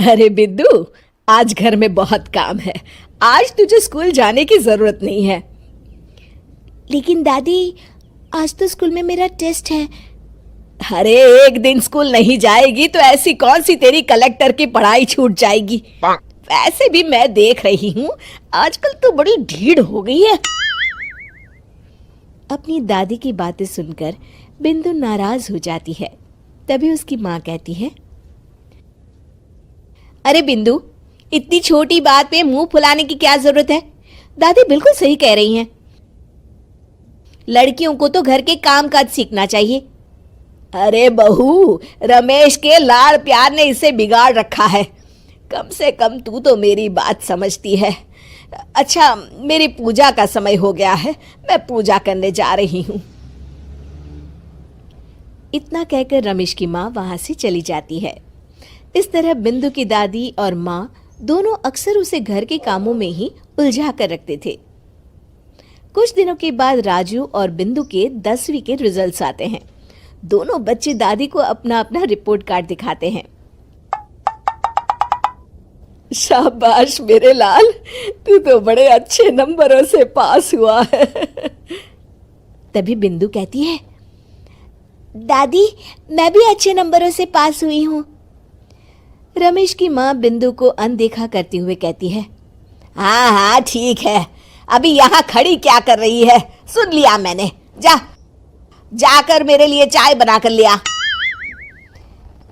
अरे बिंदु, आज घर में बहुत काम है। आज तुझे स्कूल जाने की जरूरत नहीं है। लेकिन दादी, आज तो स्कूल में मेरा टेस्ट है। अरे एक दिन स्कूल नहीं जाएगी तो ऐसी कौन सी तेरी कलेक्टर की पढ़ाई छूट जाएगी। वैसे भी मैं देख रही हूँ आजकल तो बड़ी ढीठ हो गई है। अपनी दादी की बातें सुनकर बिंदु नाराज हो जाती है। तभी उसकी माँ कहती है, अरे बिंदु, इतनी छोटी बात पे मुंह फुलाने की क्या जरूरत है। दादी बिल्कुल सही कह रही हैं। लड़कियों को तो घर के काम काज सीखना चाहिए। अरे बहू, रमेश के लाड़ प्यार ने इसे बिगाड़ रखा है। कम से कम तू तो मेरी बात समझती है। अच्छा, मेरी पूजा का समय हो गया है, मैं पूजा करने जा रही हूँ। इतना कहकर रमेश की माँ वहां से चली जाती है। इस तरह बिंदु की दादी और माँ दोनों अक्सर उसे घर के कामों में ही उलझा कर रखते थे। कुछ दिनों के बाद राजू और बिंदु के 10वीं के रिजल्ट्स आते हैं। दोनों बच्चे दादी को अपना अपना रिपोर्ट कार्ड दिखाते हैं। शाबाश मेरे लाल, तू तो बड़े अच्छे नंबरों से पास हुआ है। तभी बिंदु कहती है, दादी मैं भी अच्छे नंबरों से पास हुई हूँ। रमेश की माँ बिंदु को अनदेखा करते हुए कहती है, हाँ हाँ ठीक है, अभी यहाँ खड़ी क्या कर रही है, सुन लिया मैंने। जाकर मेरे लिए चाय बना कर लिया।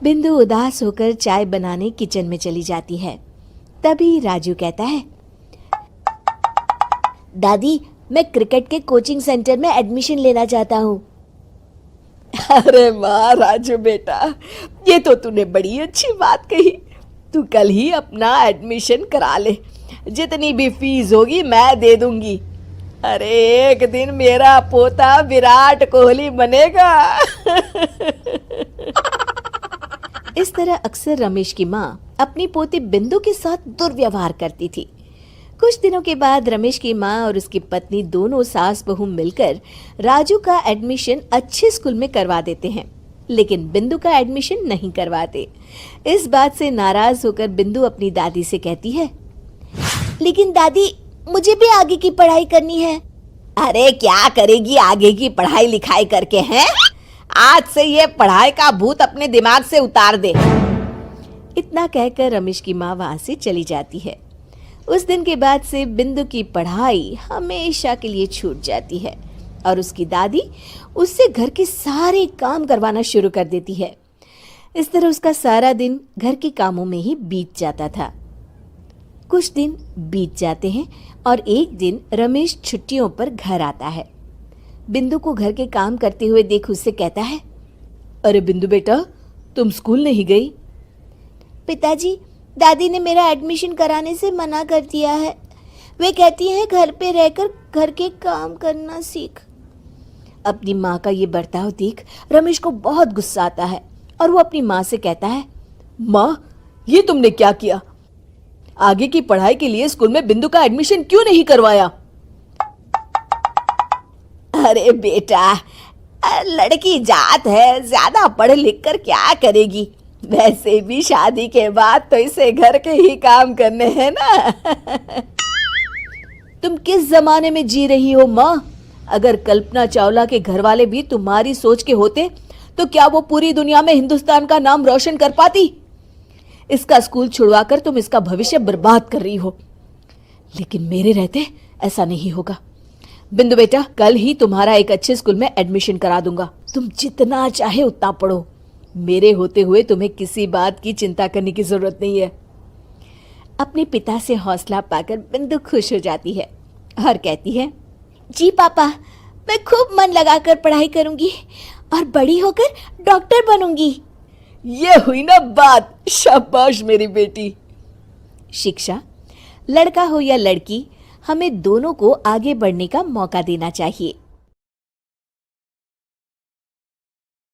बिंदु उदास होकर चाय बनाने किचन में चली जाती है। तभी राजू कहता है, दादी मैं क्रिकेट के कोचिंग सेंटर में एडमिशन लेना चाहता हूँ। अरे वाह राजू बेटा, ये तो तूने बड़ी अच्छी बात कही। तू कल ही अपना एडमिशन करा ले, जितनी भी फीस होगी मैं दे दूंगी। अरे एक दिन मेरा पोता विराट कोहली बनेगा। इस तरह अक्सर रमेश की माँ अपनी पोती बिंदु के साथ दुर्व्यवहार करती थी। कुछ दिनों के बाद रमेश की माँ और उसकी पत्नी दोनों सास बहू मिलकर राजू का एडमिशन अच्छे स्कूल में करवा देते हैं, लेकिन बिंदु का एडमिशन नहीं करवाते। इस बात से नाराज होकर बिंदु अपनी दादी से कहती है, लेकिन दादी मुझे भी आगे की पढ़ाई करनी है। अरे क्या करेगी आगे की पढ़ाई लिखाई करके, हैं? आज से ये पढ़ाई का भूत अपने दिमाग से उतार दे। इतना कहकर रमेश की माँ वहां से चली जाती है। उस दिन के बाद से बिंदु की पढ़ाई हमेशा के लिए छूट जाती है और उसकी दादी उससे घर के सारे काम करवाना शुरू कर देती है। इस तरह उसका सारा दिन घर के कामों में ही बीत जाता था। कुछ दिन बीत जाते हैं और एक दिन रमेश छुट्टियों पर घर आता है। बिंदु को घर के काम करते हुए देख उससे कहता है, अरे बिंदु बेटा, तुम स्कूल नहीं गई? पिताजी, दादी ने मेरा एडमिशन कराने से मना कर दिया है। वे कहती हैं घर पे रहकर घर के काम करना सीख। अपनी माँ का ये बर्ताव देख रमेश को बहुत गुस्सा आता है और वो अपनी माँ से कहता है, माँ ये तुमने क्या किया? आगे की पढ़ाई के लिए स्कूल में बिंदु का एडमिशन क्यों नहीं करवाया? अरे बेटा, लड़की जात है, ज्यादा पढ़ लिख कर क्या करेगी? वैसे भी शादी के बाद तो इसे घर के ही काम करने हैं ना। तुम किस जमाने में जी रही हो माँ? अगर कल्पना चावला के घर वाले भी तुम्हारी सोच के होते तो क्या वो पूरी दुनिया में हिंदुस्तान का नाम रोशन कर पाती? इसका स्कूल छुड़वाकर तुम इसका भविष्य बर्बाद कर रही हो, लेकिन मेरे रहते ऐसा नहीं होगा। बिंदु बेटा, कल ही तुम्हारा एक अच्छे स्कूल में एडमिशन करा दूंगा। तुम जितना चाहे उतना पढ़ो। मेरे होते हुए तुम्हें किसी बात की चिंता करने की जरूरत नहीं है। अपने पिता से हौसला पाकर बिंदु खुश हो जाती है और कहती है, जी पापा, मैं खूब मन लगाकर पढ़ाई करूंगी और बड़ी होकर डॉक्टर बनूंगी। ये हुई ना बात, शाबाश मेरी बेटी। शिक्षा, लड़का हो या लड़की, हमें दोनों को आगे बढ़ने का मौका देना चाहिए।